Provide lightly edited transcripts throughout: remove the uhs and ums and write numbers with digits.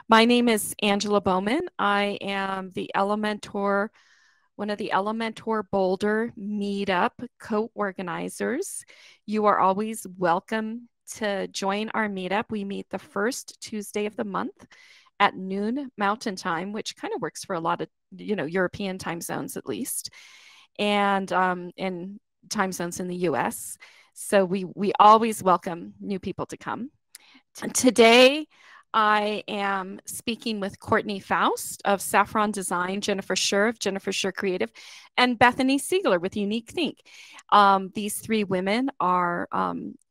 My name is Angela Bowman. I am one of the Elementor Boulder Meetup co-organizers. You are always welcome to join our meetup. We meet the first Tuesday of the month at noon Mountain Time, which kind of works for a lot of, European time zones at least, and in time zones in the US. So we always welcome new people to come. Today, I am speaking with Courtney Faust of Saffron Design, Jennifer Scher of Jennifer Scher Creative, and Bethany Siegler with Unique Think. These three women are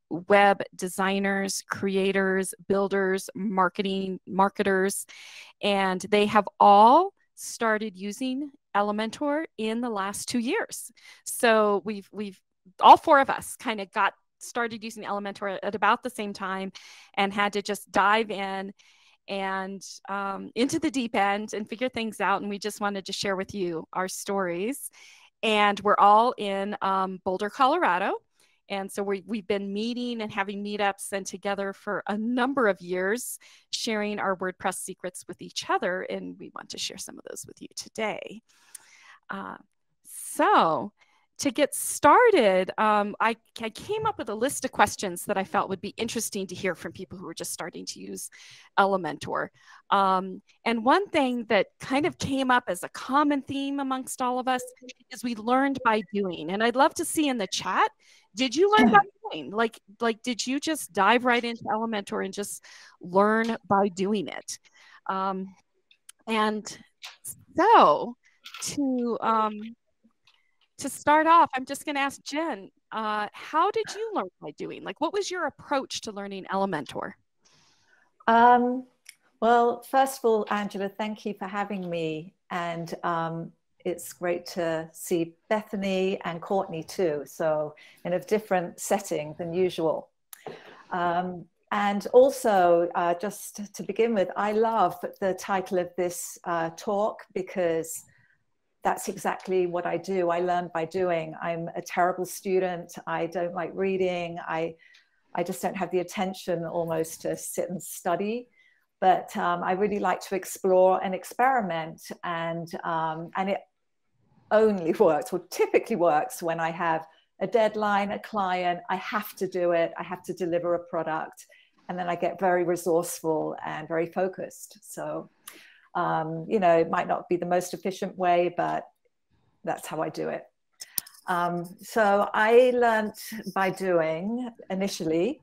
web designers, creators, builders, marketers, and they have all started using Elementor in the last 2 years. So we've all four of us kind of got started using Elementor at about the same time and had to just dive in and into the deep end and figure things out. And we just wanted to share with you our stories. And we're all in Boulder, Colorado. And so we've been meeting and having meetups and together for a number of years, sharing our WordPress secrets with each other. And we want to share some of those with you today. So to get started, I came up with a list of questions that I felt would be interesting to hear from people who are just starting to use Elementor. And one thing that kind of came up as a common theme amongst all of us is we learned by doing. And I'd love to see in the chat, did you learn by doing? Like did you just dive right into Elementor and just learn by doing it? And so to start off, I'm just going to ask Jen, how did you learn by doing? Like, what was your approach to learning Elementor? Well, first of all, Angela, thank you for having me. And it's great to see Bethany and Courtney too. So in a different setting than usual. And also, just to begin with, I love the title of this talk because that's exactly what I do. I learn by doing. I'm a terrible student. I don't like reading. I just don't have the attention almost to sit and study. But I really like to explore and experiment. And it only works, or typically works, when I have a deadline, a client, I have to do it. I have to deliver a product. And then I get very resourceful and very focused. So it might not be the most efficient way, but that's how I do it. So I learned by doing initially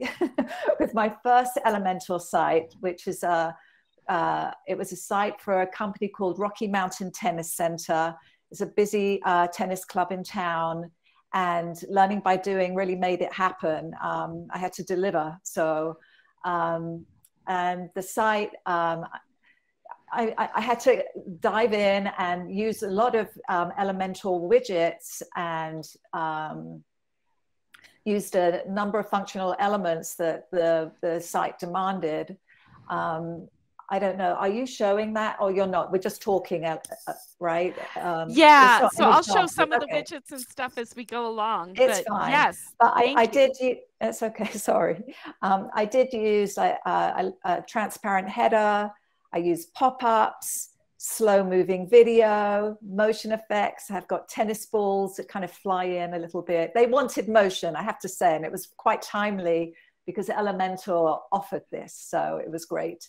with my first Elementor site, which is it was a site for a company called Rocky Mountain Tennis Center. It's a busy tennis club in town, and learning by doing really made it happen. I had to deliver. So, and the site, I had to dive in and use a lot of Elementor widgets and used a number of functional elements that the site demanded. I don't know, are you showing that or you're not? We're just talking, right? Yeah, so I'll show some of the widgets and stuff as we go along. It's fine. Yes, but I did, it's okay, sorry. I did use a transparent header. I use pop-ups, slow moving video, motion effects. I've got tennis balls that kind of fly in a little bit. They wanted motion, I have to say, and it was quite timely because Elementor offered this, so it was great.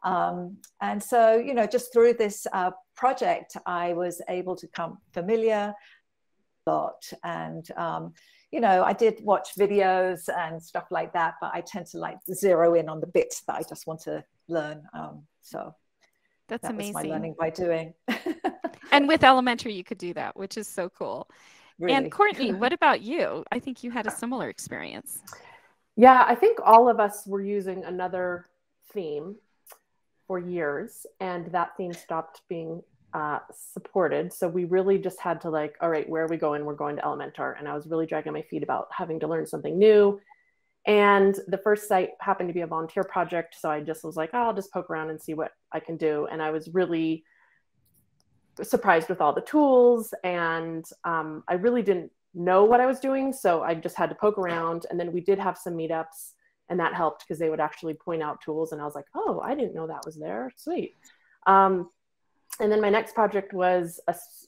And so, just through this project, I was able to become familiar a lot. And, I did watch videos and stuff like that, but I tend to like zero in on the bits that I just want to learn. So that's amazing. Was my learning by doing. And with Elementor, you could do that, which is so cool. Really? And Courtney, what about you? I think you had a similar experience. Yeah, I think all of us were using another theme for years, and that theme stopped being supported. So we really just had to like, all right, where are we going? We're going to Elementor. And I was really dragging my feet about having to learn something new. And the first site happened to be a volunteer project. So I just was like, oh, I'll just poke around and see what I can do. And I was really surprised with all the tools. And I really didn't know what I was doing. So I just had to poke around. And then we did have some meetups. And that helped because they would actually point out tools. And I was like, oh, I didn't know that was there. Sweet. And then my next project was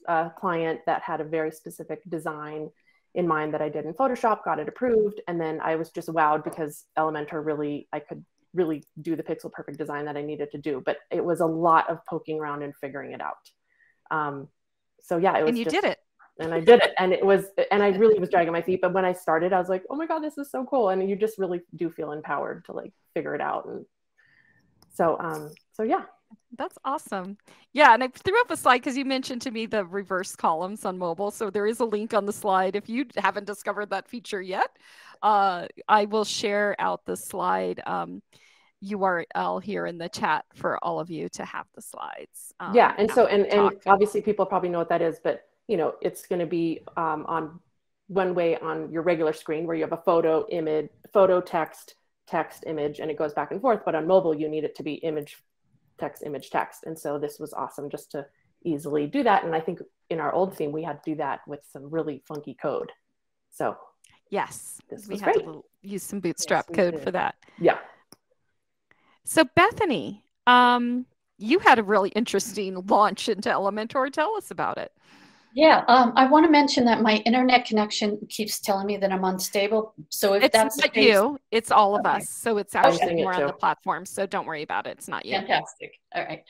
a client that had a very specific design in mind that I did in Photoshop, got it approved. And then I was just wowed because Elementor really, I could really do the pixel perfect design that I needed to do. But it was a lot of poking around and figuring it out. So yeah, it was. And you did it. And I did it. And it was, and I really was dragging my feet. But when I started, I was like, oh my God, this is so cool. And you just really do feel empowered to like figure it out. And so yeah. That's awesome. Yeah. And I threw up a slide because you mentioned to me the reverse columns on mobile. So there is a link on the slide. If you haven't discovered that feature yet, I will share out the slide URL here in the chat for all of you to have the slides. Yeah. And so, and obviously people probably know what that is, but you know, it's going to be on one way on your regular screen where you have a photo, image, photo, text, image, and it goes back and forth. But on mobile, you need it to be image, text. And so this was awesome just to easily do that. And I think in our old theme, we had to do that with some really funky code. So yes, we had great. to use some Bootstrap code for that. Yeah. So Bethany, you had a really interesting launch into Elementor. Tell us about it. Yeah, I want to mention that my internet connection keeps telling me that I'm unstable. So if that's not you, it's all of us. So it's actually more on too. the platform. So don't worry about it. It's not you. Fantastic. All right.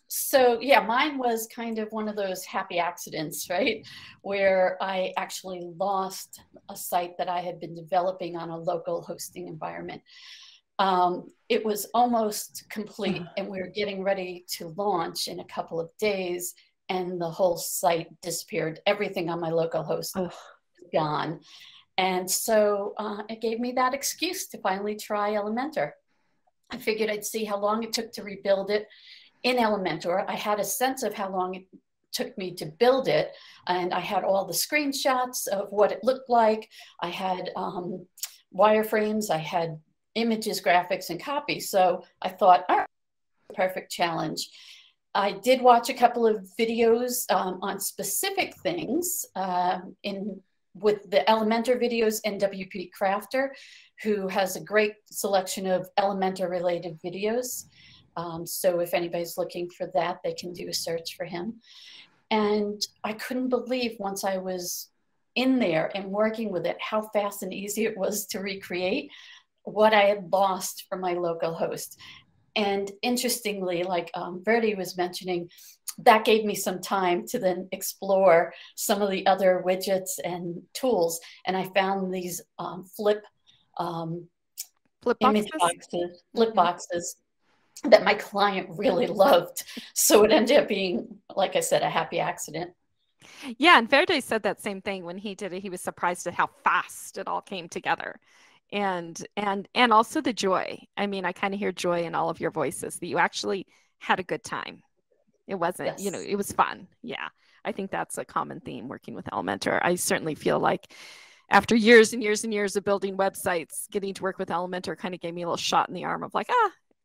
So yeah, mine was kind of one of those happy accidents, right? Where I actually lost a site that I had been developing on a local hosting environment. It was almost complete and we were getting ready to launch in a couple of days. And the whole site disappeared. Everything on my local host was gone. And so it gave me that excuse to finally try Elementor. I figured I'd see how long it took to rebuild it in Elementor. I had a sense of how long it took me to build it. And I had all the screenshots of what it looked like. I had wireframes. I had images, graphics, and copies. So I thought, all right, perfect challenge. I did watch a couple of videos on specific things with the Elementor videos and WP Crafter, who has a great selection of Elementor related videos. So if anybody's looking for that, they can do a search for him. And I couldn't believe once I was in there and working with it, how fast and easy it was to recreate what I had lost from my local host. And interestingly, like Verdi was mentioning, that gave me some time to then explore some of the other widgets and tools. And I found these flip image boxes, flip boxes that my client really loved. So it ended up being, like I said, a happy accident. Yeah, and Verdi said that same thing when he did it. He was surprised at how fast it all came together. And also the joy. I mean, I kind of hear joy in all of your voices that you actually had a good time. It wasn't, you know, it was fun. Yeah. I think that's a common theme working with Elementor. I certainly feel like after years and years and years of building websites, getting to work with Elementor kind of gave me a little shot in the arm of like,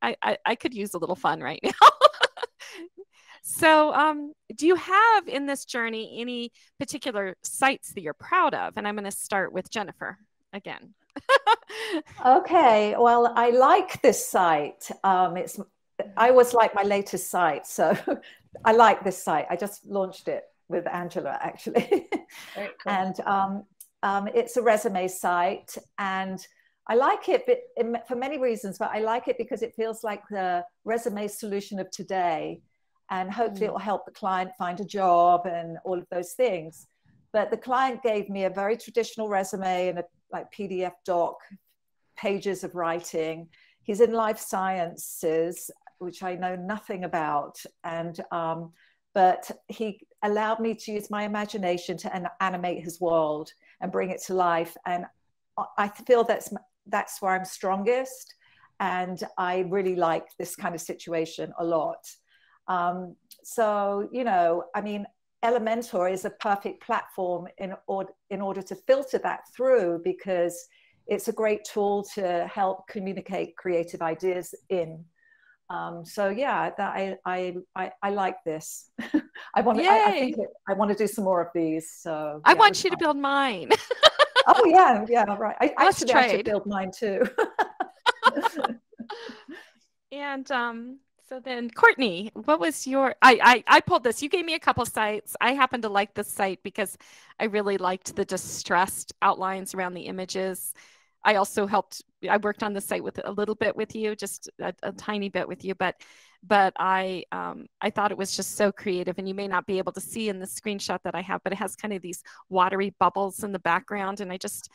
I could use a little fun right now. So do you have in this journey any particular sites that you're proud of? And I'm going to start with Jennifer again. Okay, well, I like this site. I always like my latest site, so I like this site. I just launched it with Angela, actually. Very cool. And it's a resume site, and I like it for many reasons, but I like it because it feels like the resume solution of today, and hopefully it will help the client find a job and all of those things. But the client gave me a very traditional resume and a like PDF doc, pages of writing. He's in life sciences, which I know nothing about. And, but he allowed me to use my imagination to animate his world and bring it to life. And I feel that's where I'm strongest. And I really like this kind of situation a lot. So, you know, I mean, Elementor is a perfect platform in order to filter that through, because it's a great tool to help communicate creative ideas in. So yeah, I like this. I think I want to do some more of these. So I want you to build mine. Oh yeah, yeah, right. I should build mine too. And so then Courtney, what was your, I pulled this. You gave me a couple sites. I happen to like this site because I really liked the distressed outlines around the images. I also I worked on the site with a little bit with you, just a tiny bit with you, but I thought it was just so creative, and you may not be able to see in the screenshot that I have, but it has kind of these watery bubbles in the background, and I just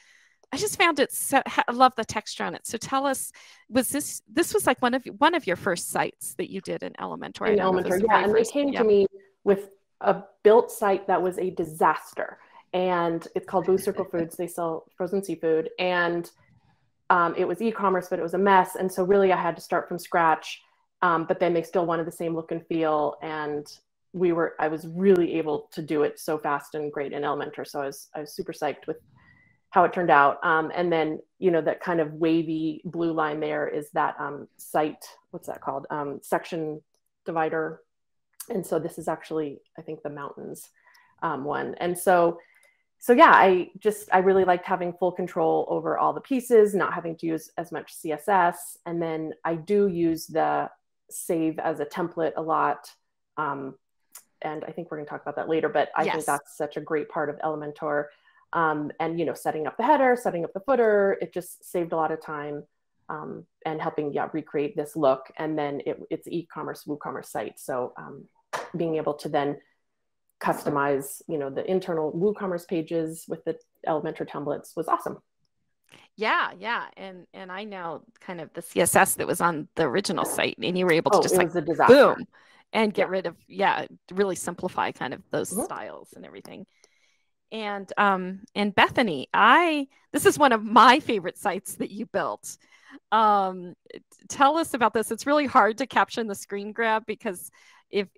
found it so, I love the texture on it. So tell us, was this was like one of your first sites that you did in Elementor? In Elementor, yeah. And they came to me with a built site that was a disaster. And it's called Blue Circle Foods. They sell frozen seafood. And it was e-commerce, but it was a mess. And so really I had to start from scratch. But then they still wanted the same look and feel. And I was really able to do it so fast and great in Elementor. So I was super psyched with how it turned out. And then, you know, that kind of wavy blue line there is that site, what's that called? Section divider. And so this is actually, I think, the mountains one. And so yeah, I really liked having full control over all the pieces, not having to use as much CSS. And then I do use the save as a template a lot. And I think we're going to talk about that later, but I think that's such a great part of Elementor. And, you know, setting up the header, setting up the footer, it just saved a lot of time and helping, recreate this look. And then it's e-commerce, WooCommerce site. So being able to then customize, you know, the internal WooCommerce pages with the Elementor templates was awesome. Yeah. And I know kind of the CSS that was on the original site, and you were able to just like boom and get rid of, really simplify kind of those styles and everything. And Bethany, this is one of my favorite sites that you built. Tell us about this. It's really hard to capture in the screen grab because if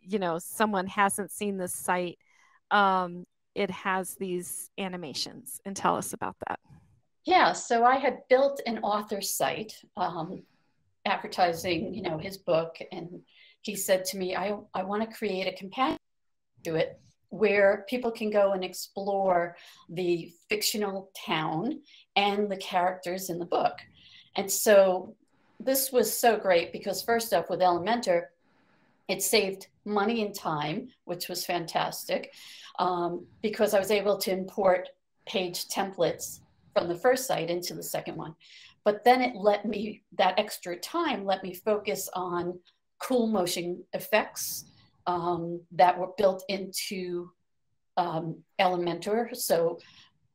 you know someone hasn't seen this site, it has these animations. And tell us about that. Yeah, so I had built an author site advertising, you know, his book, and he said to me, I want to create a companion to it where people can go and explore the fictional town and the characters in the book. And so this was so great because first off, with Elementor, it saved money and time, which was fantastic, because I was able to import page templates from the first site into the second one. But then it let me, that extra time let me focus on cool motion effects that were built into Elementor. So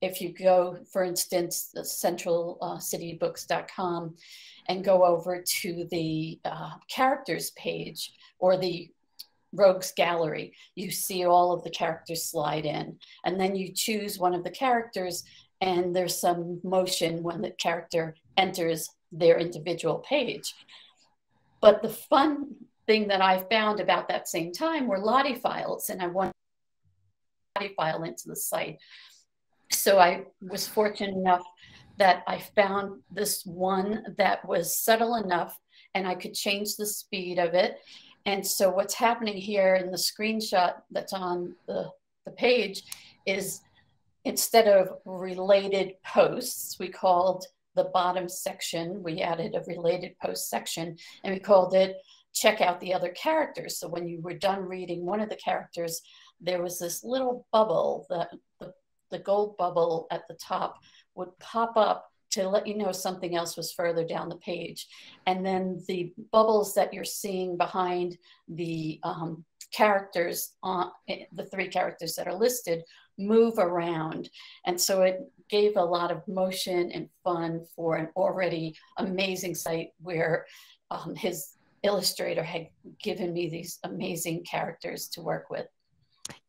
if you go, for instance, the centralcitybooks.com and go over to the characters page or the rogues gallery, you see all of the characters slide in. And then you choose one of the characters and there's some motion when the character enters their individual page. But the fun thing that I found about that same time were Lottie files, and I wanted a Lottie file into the site. So I was fortunate enough that I found this one that was subtle enough and I could change the speed of it. And so what's happening here in the screenshot that's on the page is instead of related posts, we called the bottom section, we added a related post section, and we called it check out the other characters. So when you were done reading one of the characters, there was this little bubble, the gold bubble at the top would pop up to let you know something else was further down the page. And then the bubbles that you're seeing behind the characters, the three characters that are listed, move around. And so it gave a lot of motion and fun for an already amazing site where his illustrator had given me these amazing characters to work with.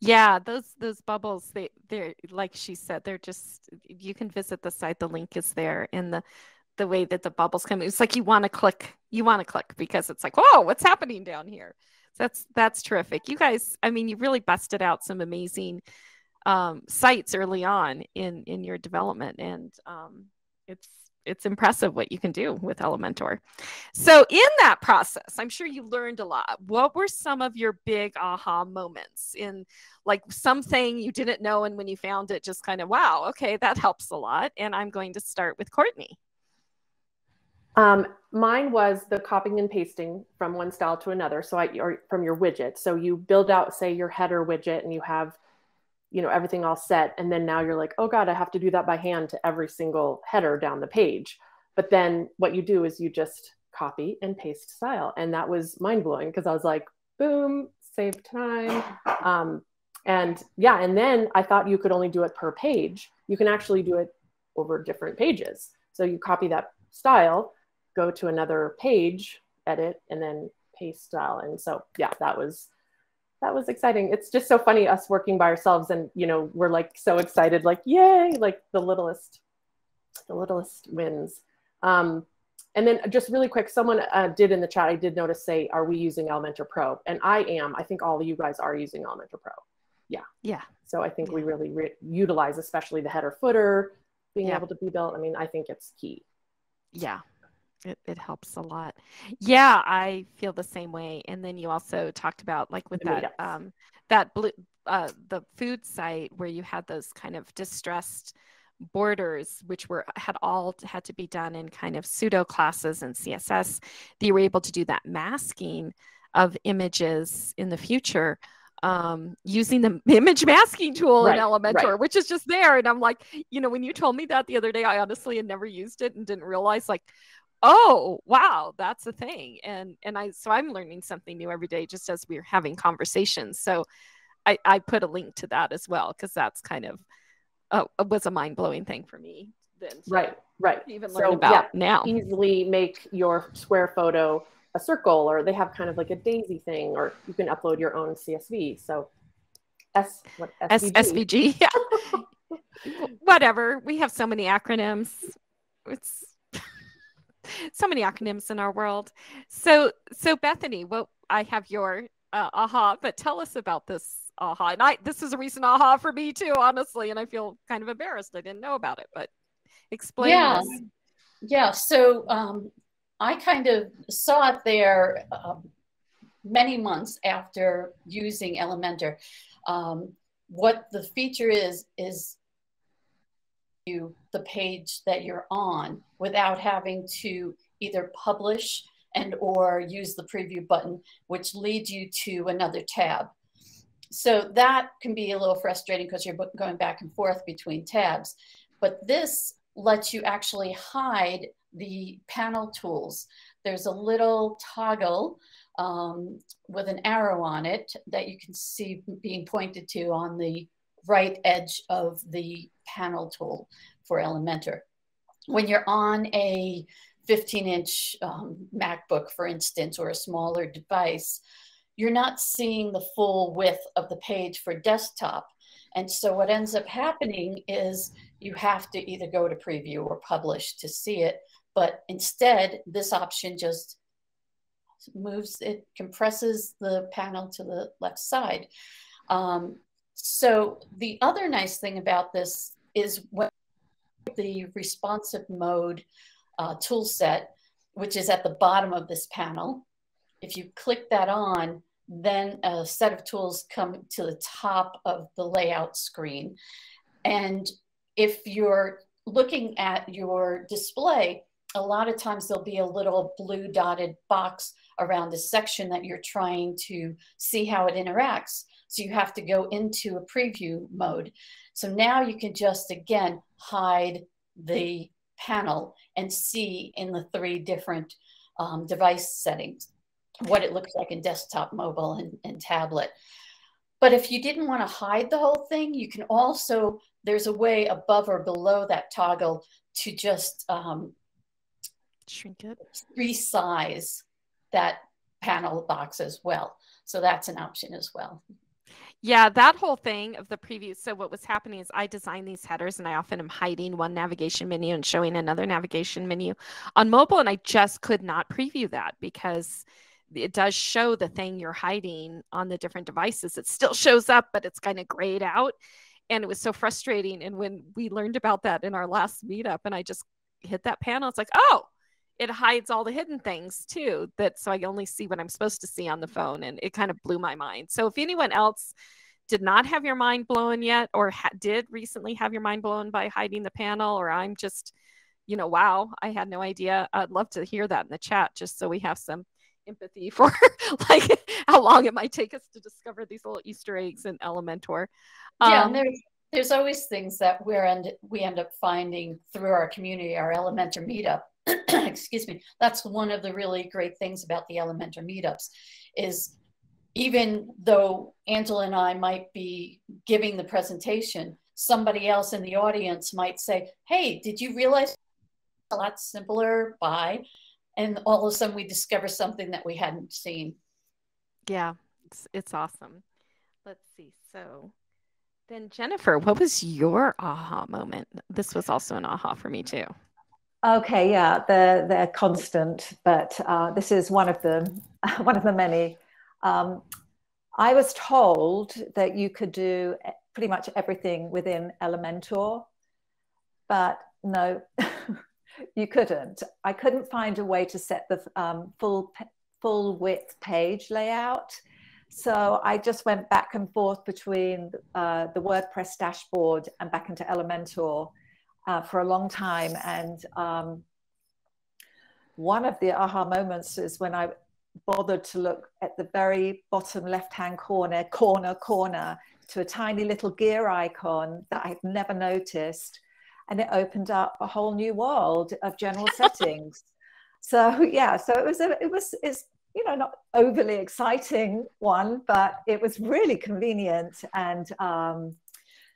Yeah, those bubbles, they're like she said, they're just, you can visit the site, the link is there, in the way that the bubbles come. It's like you want to click because it's like, whoa, what's happening down here? So that's terrific. You guys, I mean, you really busted out some amazing sites early on in your development, and it's impressive what you can do with Elementor. So in that process, I'm sure you learned a lot. What were some of your big aha moments in like something you didn't know, and when you found it, just kind of, wow, okay, that helps a lot. And I'm going to start with Courtney. Mine was the copying and pasting from one style to another. So or from your widget. So you build out, say, your header widget, and you have, you know, everything all set. And then now you're like, oh God, I have to do that by hand to every single header down the page. But then what you do is you just copy and paste style. And that was mind blowing, because I was like, boom, save time. And yeah, and then I thought you could only do it per page. You can actually do it over different pages. So you copy that style, go to another page, edit, and then paste style. And so, yeah, that was exciting. It's just so funny, us working by ourselves, and, you know, we're like so excited, like, yay, like the littlest wins. And then just really quick, someone did in the chat, I did notice, say, are we using Elementor Pro? And I am. I think all of you guys are using Elementor Pro. Yeah. Yeah. So I think we really utilize, especially the header footer being able to be built. I mean, I think it's key. Yeah. It helps a lot. Yeah, I feel the same way. And then you also talked about, like, with that the food site where you had those kind of distressed borders, which had to be done in kind of pseudo classes and CSS. That you were able to do that masking of images in the future using the image masking tool in Elementor, which is just there. And I'm like, you know, when you told me that the other day, I honestly had never used it and didn't realize, like, oh, wow, that's a thing. And so I'm learning something new every day just as we're having conversations. So I put a link to that as well, because that's kind of was a mind-blowing thing for me then. Right. Even learn about now. Easily make your square photo a circle, or they have kind of like a daisy thing, or you can upload your own CSV. So SVG, yeah. Whatever. We have so many acronyms. It's so many acronyms in our world. So Bethany, well, I have your aha, but tell us about this aha. And this is a recent aha for me too, honestly, and I feel kind of embarrassed. I didn't know about it, but explain this. Yeah. So I kind of saw it there many months after using Elementor. What the feature is the page that you're on without having to either publish and or use the preview button, which leads you to another tab. So that can be a little frustrating because you're going back and forth between tabs. But this lets you actually hide the panel tools. There's a little toggle with an arrow on it that you can see being pointed to on the right edge of the panel tool for Elementor. When you're on a 15-inch MacBook, for instance, or a smaller device, you're not seeing the full width of the page for desktop. And so what ends up happening is you have to either go to preview or publish to see it. But instead, this option just moves, it compresses the panel to the left side. So the other nice thing about this is when the responsive mode tool set, which is at the bottom of this panel, if you click that on, then a set of tools come to the top of the layout screen. And if you're looking at your display, a lot of times there'll be a little blue dotted box around the section that you're trying to see how it interacts. So you have to go into a preview mode. So now you can just, again, hide the panel and see in the 3 different device settings what it looks like in desktop, mobile, and tablet. But if you didn't want to hide the whole thing, you can also, there's a way above or below that toggle to just shrink it, resize that panel box as well. So that's an option as well. Yeah, that whole thing of the preview. So what was happening is I design these headers and I often am hiding one navigation menu and showing another navigation menu on mobile. And I just could not preview that because it does show the thing you're hiding on the different devices. It still shows up, but it's kind of grayed out. And it was so frustrating. And when we learned about that in our last meetup, and I just hit that panel, it's like, oh, it hides all the hidden things too. So I only see what I'm supposed to see on the phone. And it kind of blew my mind. So if anyone else did not have your mind blown yet, or did recently have your mind blown by hiding the panel, or I'm just, wow, I had no idea. I'd love to hear that in the chat, just so we have some empathy for like how long it might take us to discover these little Easter eggs in Elementor. Yeah, and there's always things that we end up finding through our community, our Elementor meetup. Excuse me. That's one of the really great things about the Elementor meetups, is even though Angela and I might be giving the presentation, somebody else in the audience might say, hey, did you realize a lot simpler by? And all of a sudden we discover something that we hadn't seen. Yeah, it's awesome. Let's see. So then Jennifer, what was your aha moment? This was also an aha for me too. Okay, yeah, they're constant, but this is one of them, one of the many. I was told that you could do pretty much everything within Elementor, but no, you couldn't. I couldn't find a way to set the full width page layout. So I just went back and forth between the WordPress dashboard and back into Elementor for a long time. And one of the aha moments is when I bothered to look at the very bottom left-hand corner to a tiny little gear icon that I'd never noticed. And it opened up a whole new world of general settings. So yeah, so it's not overly exciting one, but it was really convenient. And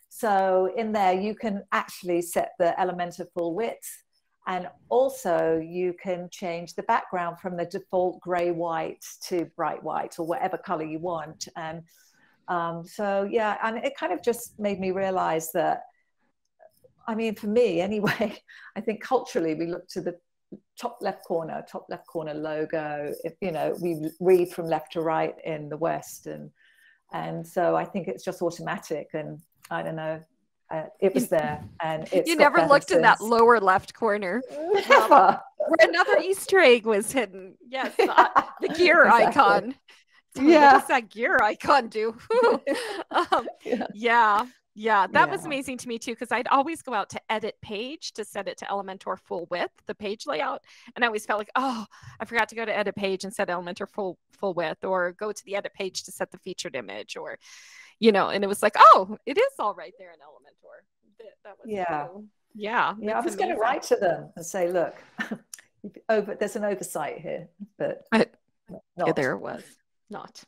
so in there, you can actually set the Elementor full width, and also you can change the background from the default gray white to bright white or whatever color you want. And so yeah, and it kind of just made me realize that, I mean, for me anyway, I think culturally we look to the top left corner logo. If, we read from left to right in the West, and so I think it's just automatic. And I don't know, it was there, and it's you never looked in that lower left corner where another Easter egg was hidden. Yes, the gear icon. Yeah, what does that gear icon do? Yeah, that was amazing to me too, because I'd always go out to edit page to set it to Elementor full width, the page layout, and I always felt like, oh, I forgot to go to edit page and set Elementor full width, or go to the edit page to set the featured image, or and it was like, oh, it is all right there in Elementor. That was cool. Yeah. I was going to write to them and say, look, there's an oversight here, but there was not.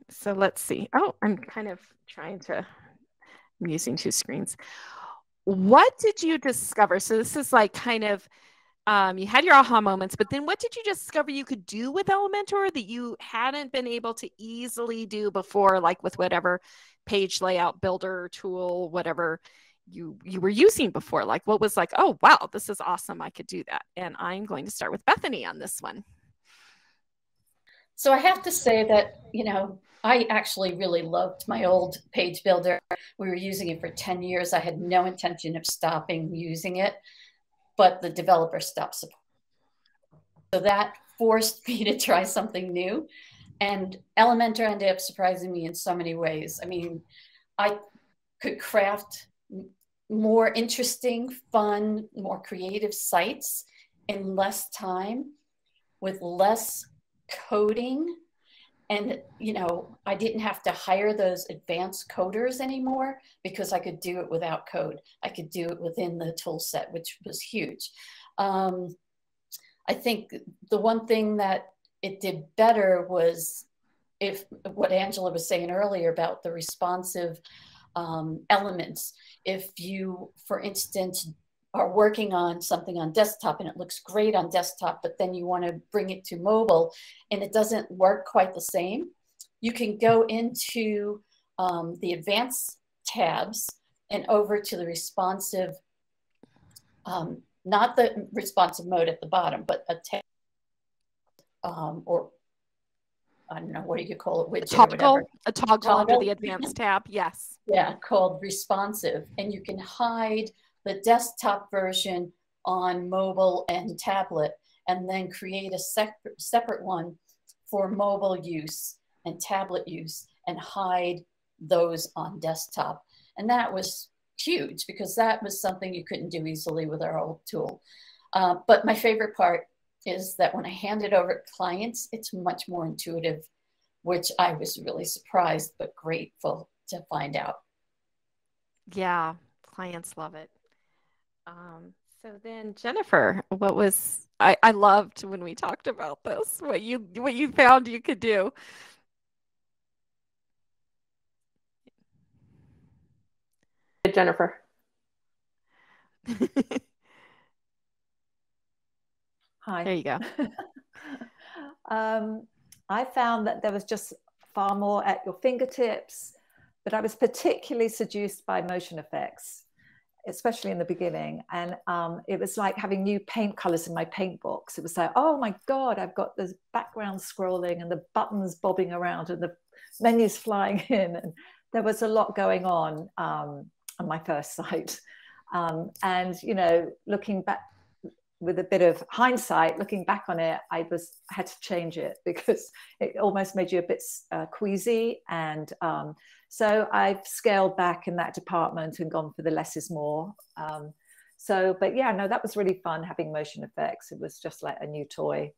So let's see. Oh, I'm kind of trying to. I'm using two screens. What did you discover? So this is like kind of, you had your aha moments, but then what did you discover you could do with Elementor that you hadn't been able to easily do before, like with whatever page layout builder tool, whatever you were using before? Like what was like, oh, wow, this is awesome. I could do that. And I'm going to start with Bethany on this one. So I have to say that, I actually really loved my old page builder. We were using it for 10 years. I had no intention of stopping using it, but the developer stopped support. So that forced me to try something new. And Elementor ended up surprising me in so many ways. I mean, I could craft more interesting, fun, more creative sites in less time with less coding. And, I didn't have to hire those advanced coders anymore because I could do it without code. I could do it within the tool set, which was huge. I think the one thing that it did better was what Angela was saying earlier about the responsive elements. If you, for instance, are working on something on desktop and it looks great on desktop, but then you want to bring it to mobile and it doesn't work quite the same, you can go into the advanced tabs and over to the responsive, not the responsive mode at the bottom, but a tab, or I don't know, what do you call it? Widget a toggle under the advanced tab. Yes. Yeah, called responsive. And you can hide the desktop version on mobile and tablet, and then create a separate one for mobile use and tablet use and hide those on desktop. And that was huge because that was something you couldn't do easily with our old tool. But my favorite part is that when I hand it over to clients, it's much more intuitive, which I was really surprised but grateful to find out. Yeah, clients love it. So then Jennifer, I loved when we talked about this, what you found you could do. Jennifer. Hi. There you go. I found that there was just far more at your fingertips, but I was particularly seduced by motion effects, especially in the beginning. And it was like having new paint colors in my paint box. It was like, oh my God, I've got the background scrolling and the buttons bobbing around and the menus flying in. And there was a lot going on my first site. And, you know, looking back with a bit of hindsight, looking back on it, I had to change it because it almost made you a bit queasy. And so I've scaled back in that department and gone for the less is more. But yeah, no, that was really fun having motion effects. It was just like a new toy.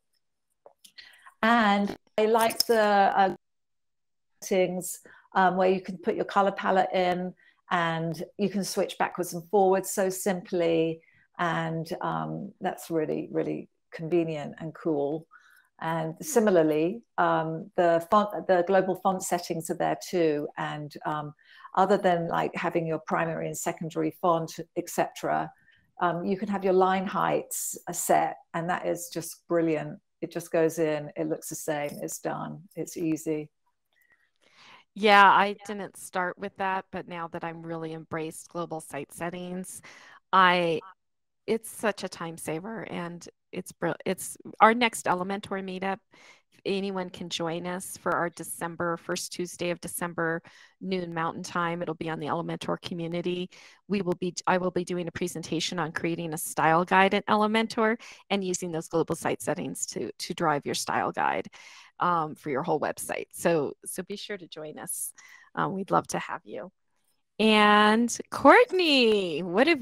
And I like the settings where you can put your color palette in and you can switch backwards and forwards so simply. And that's really, really convenient and cool. And similarly, the global font settings are there too. And other than like having your primary and secondary font, etc., you can have your line heights set, and that is just brilliant. It just goes in, it looks the same, it's done, it's easy. Yeah, I didn't start with that, but now that I'm really embraced global site settings, it's such a time saver, and it's our next Elementor meetup. If anyone can join us for our first Tuesday of December, noon Mountain Time. It'll be on the Elementor community. I will be doing a presentation on creating a style guide in Elementor and using those global site settings to drive your style guide for your whole website. So be sure to join us. We'd love to have you. And Courtney, what are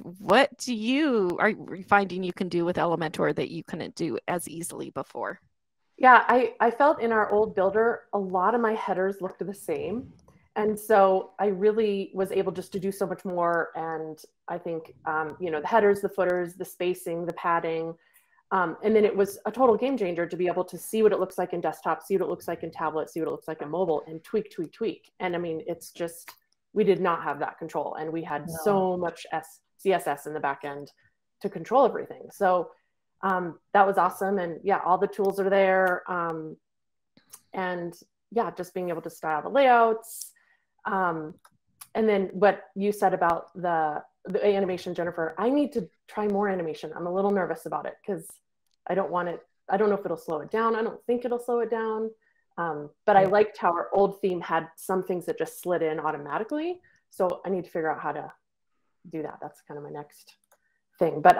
you finding you can do with Elementor that you couldn't do as easily before? Yeah, I felt in our old builder, a lot of my headers looked the same. And so I really was able just to do so much more. And I think, you know, the headers, the footers, the spacing, the padding. And then it was a total game changer to be able to see what it looks like in desktop, see what it looks like in tablet, see what it looks like in mobile, and tweak. And I mean, it's just, we did not have that control. And we had so much CSS in the back end to control everything. So that was awesome. And yeah, all the tools are there. And yeah, just being able to style the layouts. And then what you said about the animation, Jennifer, I need to try more animation. I'm a little nervous about it because I don't know if it'll slow it down. I don't think it'll slow it down. But I liked how our old theme had some things that just slid in automatically. So I need to figure out how to do that. That's kind of my next thing. But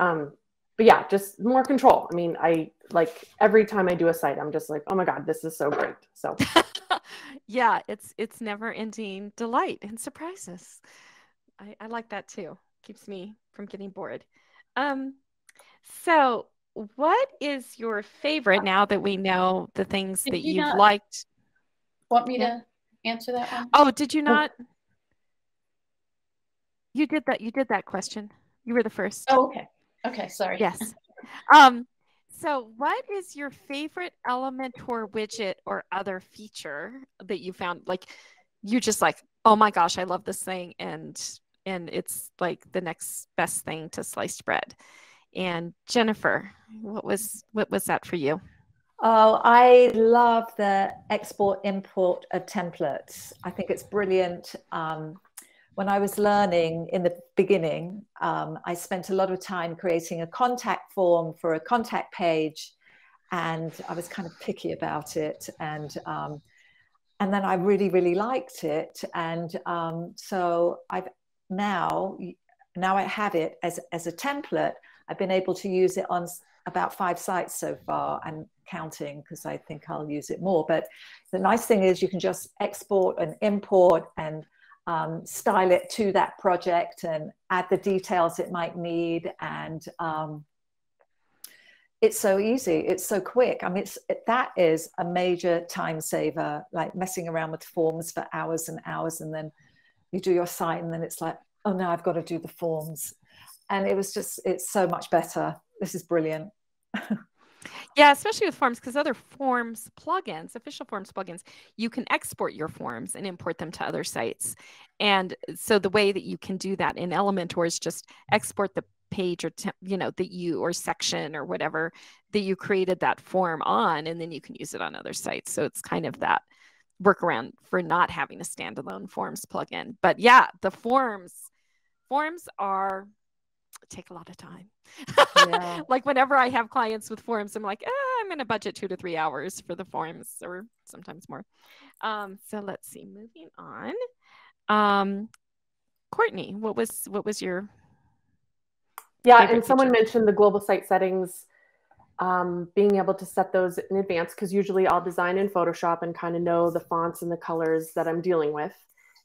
yeah, just more control. I mean, I like every time I do a site, I'm just like, oh my God, this is so great. So yeah, it's never ending delight and surprises. I like that too. Keeps me from getting bored. So what is your favorite, now that we know the things that you've liked? Want me to answer that one? Oh, did you not? You did that question. You were the first. Oh, okay. Okay, sorry. Yes. So what is your favorite Elementor widget or other feature that you found, like, you're just like, oh my gosh, I love this thing, and it's like the next best thing to sliced bread? And Jennifer, what was that for you? Oh, I love the export import of templates. I think it's brilliant. When I was learning in the beginning, I spent a lot of time creating a contact form for a contact page, and I was kind of picky about it. And then I really, really liked it. And so now I have it as a template, I've been able to use it on about 5 sites so far, and counting, because I think I'll use it more. But the nice thing is you can just export and import and style it to that project and add the details it might need. And it's so easy, it's so quick. I mean, that is a major time saver, like messing around with forms for hours and hours, and then you do your site and then it's like, oh no, I've got to do the forms. And it's so much better. This is brilliant. Yeah, especially with forms, because other forms plugins, official forms plugins, you can export your forms and import them to other sites. And so the way that you can do that in Elementor is just export the page or that you, or section or whatever that you created that form on, and then you can use it on other sites. So it's kind of that workaround for not having a standalone forms plugin. But yeah, the forms take a lot of time. Yeah. Like whenever I have clients with forms, I'm like, I'm in a budget 2 to 3 hours for the forms, or sometimes more. So let's see, moving on. Courtney, what was your and someone mentioned the global site settings, being able to set those in advance, because usually I'll design in Photoshop and kind of know the fonts and the colors that I'm dealing with,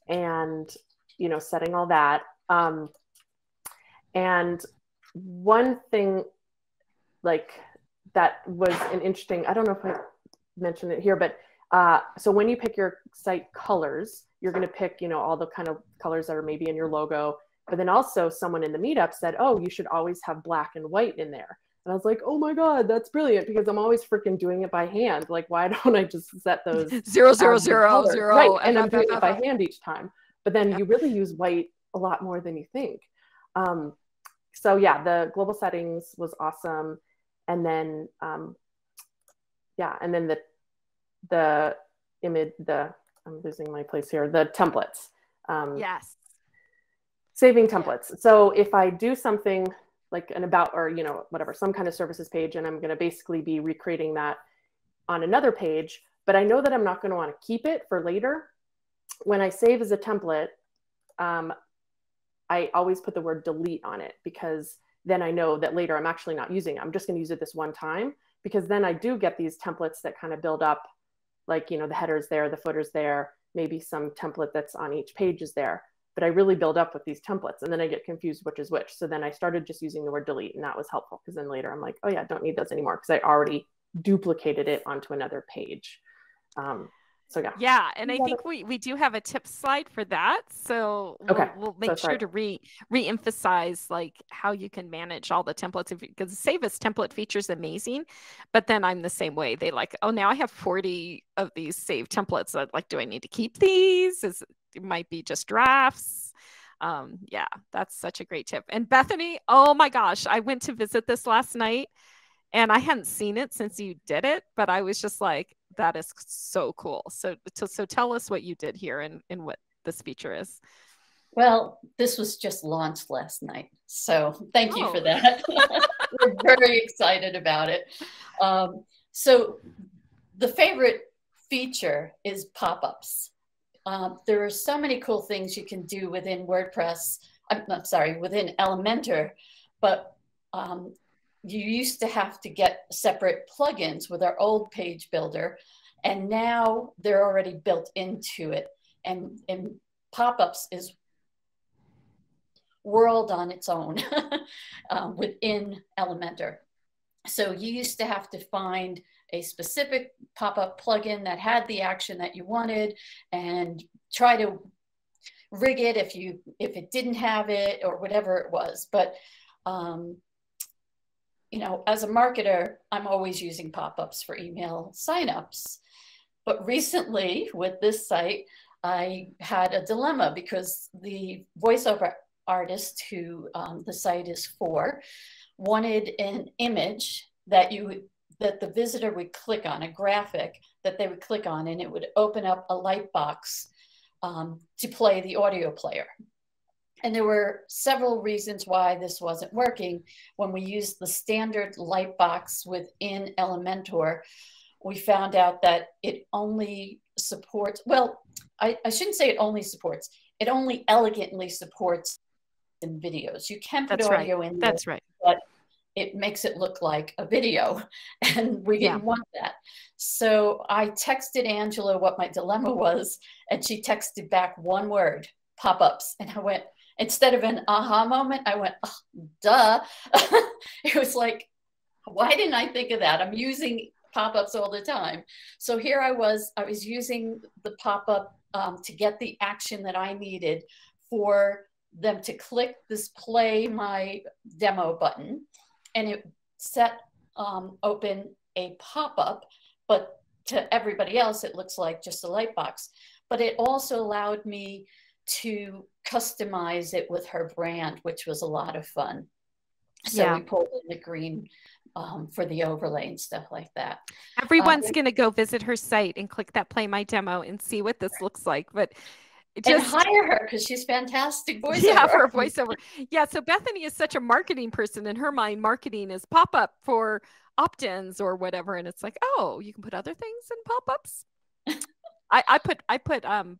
and setting all that. And one thing like that was an interesting, I don't know if I mentioned it here, but so when you pick your site colors, you're going to pick, all the kind of colors that are maybe in your logo. But then also someone in the meetup said, oh, you should always have black and white in there. And I was like, oh my God, that's brilliant, because I'm always freaking doing it by hand. Like, why don't I just set those 0, 0, 0, 0. Right. And I'm doing it by hand each time. But then you really use white a lot more than you think. So yeah, the global settings was awesome. And then, and then the image, I'm losing my place here, the templates. Yes. Saving templates. So if I do something like an about, or, whatever, some kind of services page, and I'm going to basically be recreating that on another page, but I know that I'm not going to want to keep it for later. When I save as a template, I always put the word delete on it, because then I know that later I'm actually not using it. I'm just going to use it this one time, because then I do get these templates that kind of build up, like, the header's there, the footer's there, maybe some template that's on each page is there. But I really build up with these templates, and then I get confused which is which. So then I started just using the word delete, and that was helpful, because then later I'm like, oh yeah, don't need those anymore, because I already duplicated it onto another page. So yeah. Yeah, and I think we do have a tip slide for that. So we'll make sure to re-emphasize like how you can manage all the templates, because Save as template feature is amazing. But then I'm the same way. They like, oh, now I have 40 of these saved templates. Like, do I need to keep these? It might be just drafts. Yeah, that's such a great tip. And Bethany, oh my gosh, I went to visit this last night, and I hadn't seen it since you did it, but I was just like, that is so cool. So tell us what you did here and what this feature is. Well, this was just launched last night. So thank you for that. We're very excited about it. So the favorite feature is pop-ups. There are so many cool things you can do within WordPress. Within Elementor, but you used to have to get separate plugins with our old page builder, and now they're already built into it. And pop-ups is world on its own within Elementor. So you used to have to find a specific pop-up plugin that had the action that you wanted and try to rig it if it didn't have it or whatever it was. But as a marketer, I'm always using pop-ups for email signups. But recently with this site, I had a dilemma, because the voiceover artist who the site is for wanted an image that the visitor would click on, a graphic that they would click on, and it would open up a light box to play the audio player. And there were several reasons why this wasn't working. When we used the standard light box within Elementor, we found out that it only supports, well, I shouldn't say it only supports, it only elegantly supports in videos. You can put audio in there. That's right. But it makes it look like a video, and we didn't want that. So I texted Angela what my dilemma was, and she texted back one word, pop-ups. And I went, instead of an aha moment, I went, oh, duh. It was like, why didn't I think of that? I'm using pop-ups all the time. So here I was using the pop-up to get the action that I needed for them to click this play my demo button, and it set open a pop-up, but to everybody else it looks like just a light box. But it also allowed me to customize it with her brand, which was a lot of fun. So we pulled in the green for the overlay and stuff like that. Everyone's going to go visit her site and click that play my demo and see what this looks like. But and hire her because she's fantastic voiceover. Yeah, for a voiceover. Yeah, so Bethany is such a marketing person. In her mind, marketing is pop-up for opt-ins or whatever. And it's like, oh, you can put other things in pop-ups. I put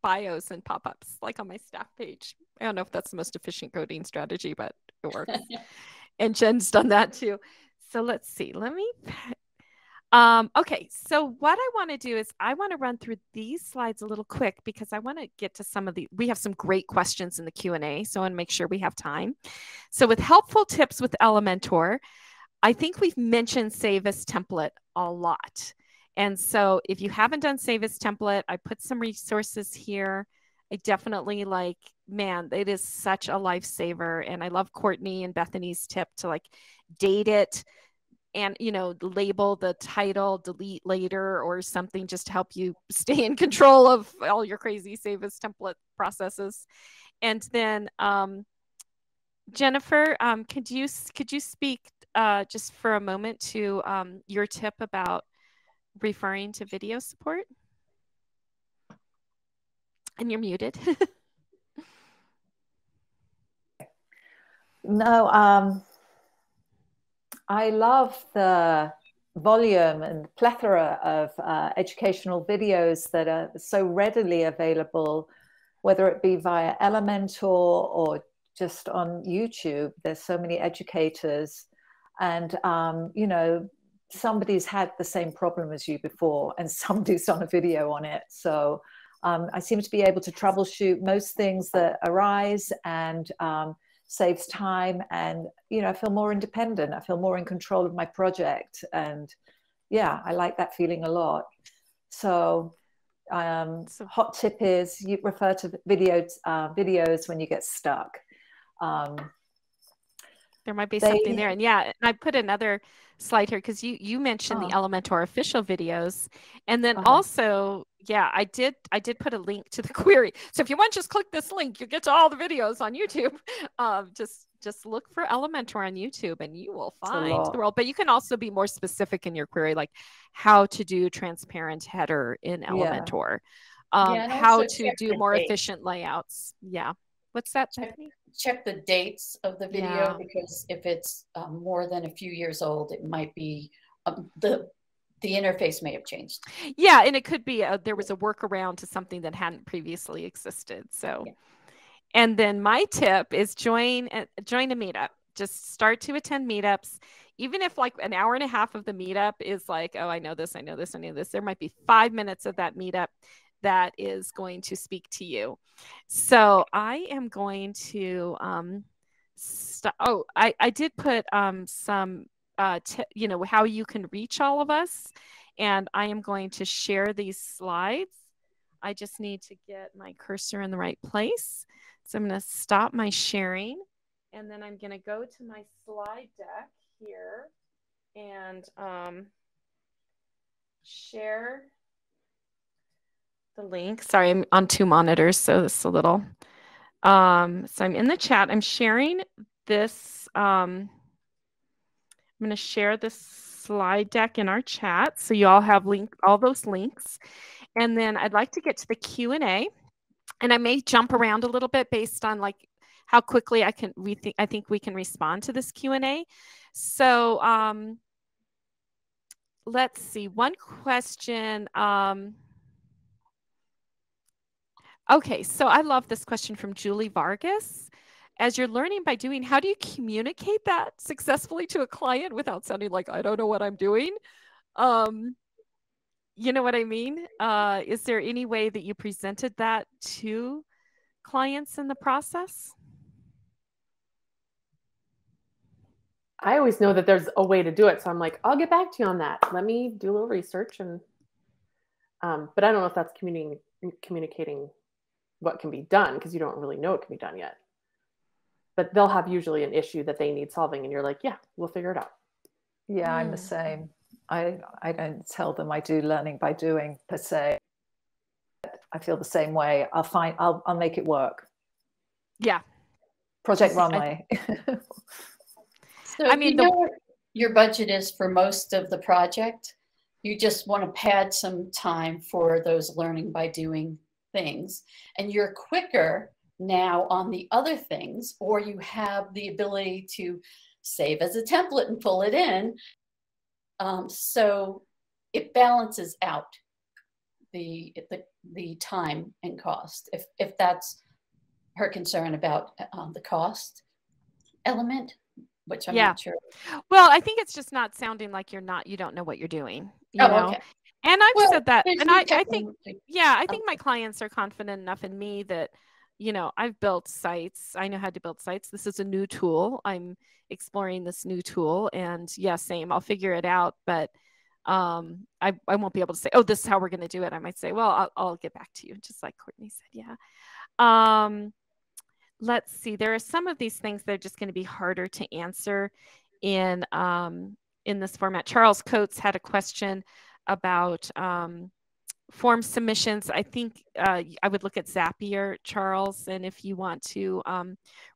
bios and pop-ups like on my staff page. I don't know if that's the most efficient coding strategy, but it works. And Jen's done that too. So let's see. Let me. Okay, so what I want to do is I want to run through these slides a little quick because I want to get to some of the, we have some great questions in the Q&A, so I want to make sure we have time. So with helpful tips with Elementor, I think we've mentioned Save as Template a lot. And so if you haven't done Save as Template, I put some resources here. I definitely like, man, it is such a lifesaver. And I love Courtney and Bethany's tip to like date it and, you know, label the title, delete later or something, just to help you stay in control of all your crazy Save as Template processes. And then Jennifer, could you speak just for a moment to your tip about referring to video support? And you're muted. No, I love the volume and plethora of educational videos that are so readily available, whether it be via Elementor or just on YouTube. There's so many educators, and you know, somebody's had the same problem as you before, and somebody's done a video on it. So I seem to be able to troubleshoot most things that arise, and saves time, and you know, I feel more independent. I feel more in control of my project, and yeah, I like that feeling a lot. So hot tip is you refer to videos when you get stuck. There might be something there. And yeah, and I put another slide here because you mentioned the Elementor official videos. And then also, yeah, I did put a link to the query. So if you want, just click this link, you get to all the videos on YouTube. Just look for Elementor on YouTube and you will find the world. But you can also be more specific in your query, like how to do transparent header in Elementor, how to do more efficient layouts. Yeah. What's that? Check the dates of the video, because if it's more than a few years old, it might be the interface may have changed. Yeah, and it could be there was a workaround to something that hadn't previously existed. So, and then my tip is join a meetup. Just start to attend meetups. Even if like an hour and a half of the meetup is like, oh, I know this, I know this, I know this. There might be 5 minutes of that meetup that is going to speak to you. So I am going to I did put some you know, how you can reach all of us, and I am going to share these slides. I just need to get my cursor in the right place. So I'm going to stop my sharing, and then I'm going to go to my slide deck here and share the link. Sorry, I'm on 2 monitors, so this is a little. So I'm in the chat. I'm sharing this. I'm going to share this slide deck in our chat, so you all have all those links. And then I'd like to get to the Q&A, and I may jump around a little bit based on like how quickly I think we can respond to this Q&A. So let's see. One question. Okay, so I love this question from Julie Vargas. as you're learning by doing, how do you communicate that successfully to a client without sounding like, I don't know what I'm doing? You know what I mean? Is there any way that you presented that to clients in the process? I always know that there's a way to do it. So I'm like, I'll get back to you on that. Let me do a little research. And, but I don't know if that's communicating what can be done, because you don't really know it can be done yet. But they'll have usually an issue that they need solving. And you're like, yeah, we'll figure it out. Yeah, I'm the same. I don't tell them I do learning by doing per se. I feel the same way. I'll make it work. Yeah. Project Runway. So I mean, you know what your budget is for most of the project. You just want to pad some time for those learning by doing things. And you're quicker now on the other things, or you have the ability to save as a template and pull it in. So it balances out the time and cost. If that's her concern about the cost element, which I'm not sure. Well, I think it's just not sounding like you don't know what you're doing, you know? Okay. And I've said that, and I think, I think my clients are confident enough in me that, you know, I've built sites. I know how to build sites. This is a new tool. I'm exploring this new tool, and same. I'll figure it out, but I won't be able to say, oh, this is how we're going to do it. I might say, well, I'll get back to you, just like Courtney said. Yeah. Let's see. There are some of these things that are just going to be harder to answer in this format. Charles Coates had a question about form submissions. I think I would look at Zapier, Charles, and if you want to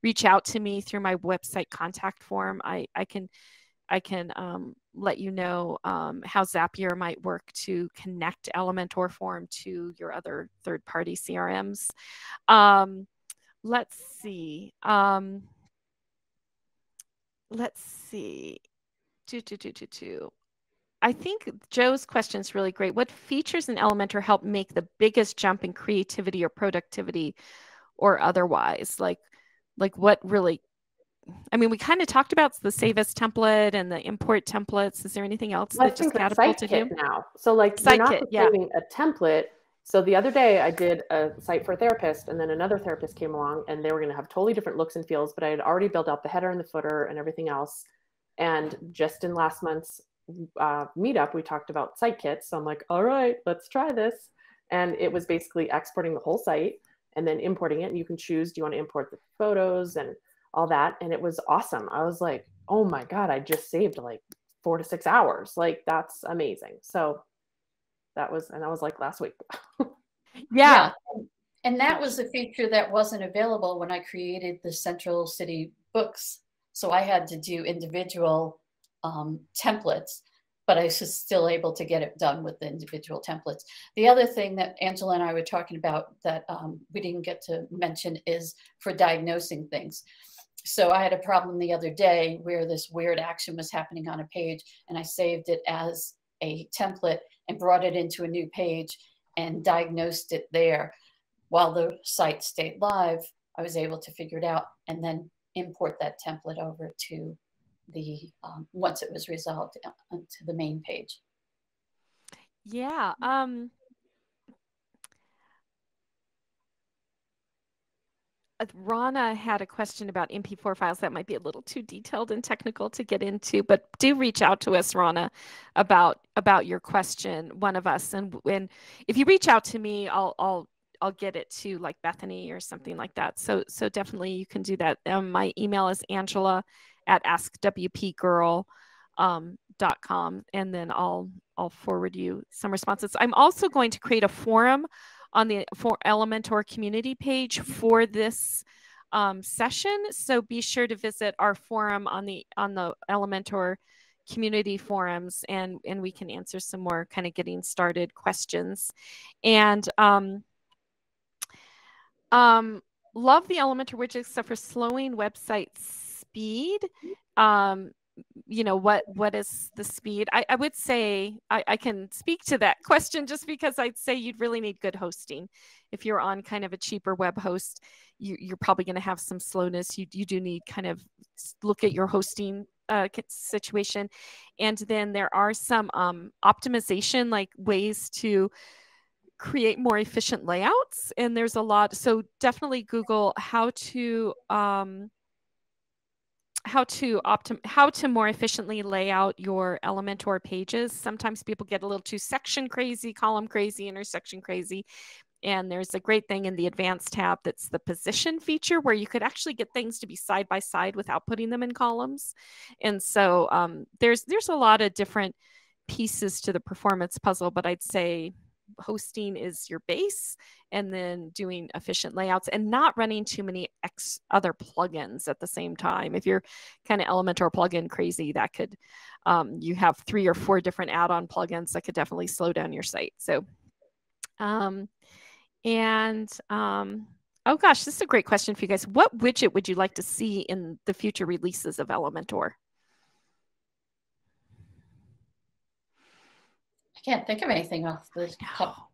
reach out to me through my website contact form, I can let you know how Zapier might work to connect Elementor form to your other third-party CRMs. Let's see. Let's see. I think Joe's question is really great. What features in Elementor help make the biggest jump in creativity or productivity or otherwise? Like what really, I mean, we kind of talked about the save as template and the import templates. Is there anything else that just catapulted you? Now. So like you're not saving a template. So the other day I did a site for a therapist, and then another therapist came along, and they were going to have totally different looks and feels, but I had already built out the header and the footer and everything else. And just in last month's meetup, we talked about site kits. So I'm like, all right, let's try this. And it was basically exporting the whole site and then importing it. And you can choose, do you want to import the photos and all that? And it was awesome. I was like, oh my God, I just saved like 4 to 6 hours. Like, that's amazing. So that was like last week. Yeah. And that was a feature that wasn't available when I created the Central City books. So I had to do individual templates, but I was still able to get it done with the individual templates. The other thing that Angela and I were talking about that we didn't get to mention is for diagnosing things. So I had a problem the other day where this weird action was happening on a page, and I saved it as a template and brought it into a new page and diagnosed it there. While the site stayed live, I was able to figure it out and then import that template over to the once it was resolved to the main page. Yeah. Rana had a question about MP4 files that might be a little too detailed and technical to get into, but do reach out to us, Rana, about your question, one of us. And when if you reach out to me, I'll get it to like Bethany or something like that. So definitely you can do that. My email is angela@askwpgirl.com, and then I'll forward you some responses. I'm also going to create a forum on the Elementor community page for this session. So be sure to visit our forum on the Elementor community forums, and we can answer some more kind of getting started questions. And love the Elementor widget except for slowing website speed. what is the speed? I would say I can speak to that question just because I'd say you'd really need good hosting. If you're on kind of a cheaper web host, you're probably going to have some slowness. You do need kind of look at your hosting situation. And then there are some optimization like ways to create more efficient layouts. And there's a lot. So definitely Google how to more efficiently lay out your Elementor pages. Sometimes people get a little too section crazy, column crazy, intersection crazy. And there's a great thing in the advanced tab that's the position feature where you could actually get things to be side by side without putting them in columns. And so there's a lot of different pieces to the performance puzzle, but I'd say hosting is your base, and then doing efficient layouts and not running too many other plugins at the same time. If you're kind of Elementor plugin crazy, that could you have 3 or 4 different add-on plugins that could definitely slow down your site. So oh gosh, this is a great question for you guys. What widget would you like to see in the future releases of Elementor? I can't think of anything off the top.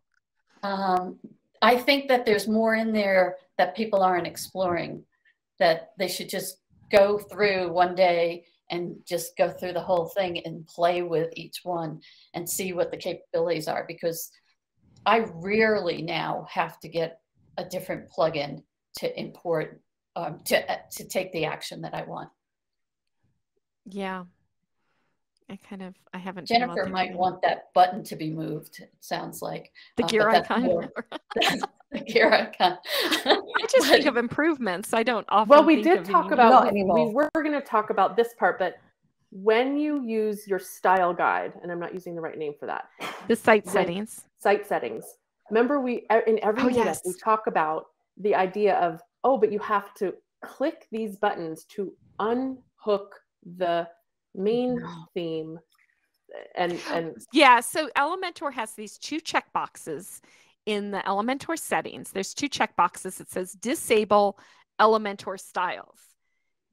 I think that there's more in there that people aren't exploring, that they should just go through one day and just go through the whole thing and play with each one and see what the capabilities are, because I rarely now have to get a different plugin to import to take the action that I want. Yeah. I haven't. Jennifer might want that button to be moved. It sounds like the gear icon. The gear icon. I just think of improvements. I don't often. Well, we did talk about. We were going to talk about this part, but when you use your style guide, and I'm not using the right name for that, the site settings. Site settings. Remember, we in every meetup we talk about the idea of but you have to click these buttons to unhook the main theme, and yeah. So Elementor has these 2 checkboxes in the Elementor settings. There's 2 checkboxes. It says disable Elementor styles,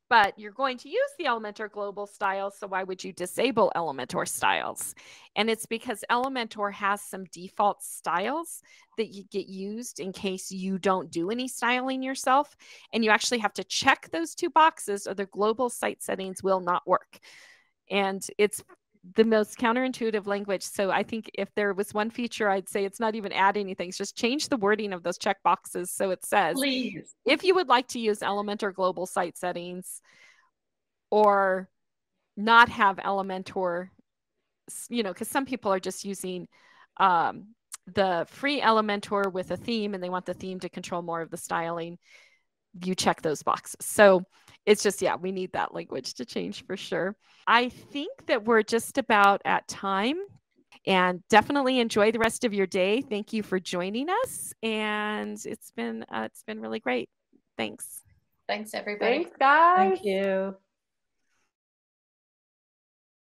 but you're going to use the Elementor global styles. So why would you disable Elementor styles? And it's because Elementor has some default styles that you get used in case you don't do any styling yourself. And you actually have to check those 2 boxes or the global site settings will not work. And it's the most counterintuitive language. So I think if there was one feature, I'd say it's not even add anything. It's just change the wording of those check boxes. So it says, please, if you would like to use Elementor global site settings or not have Elementor, because some people are just using the free Elementor with a theme and they want the theme to control more of the styling, you check those boxes. So it's just, we need that language to change for sure. I think that we're just about at time, and definitely enjoy the rest of your day. Thank you for joining us. And it's been really great. Thanks. Thanks everybody. Thanks, guys. Thank you.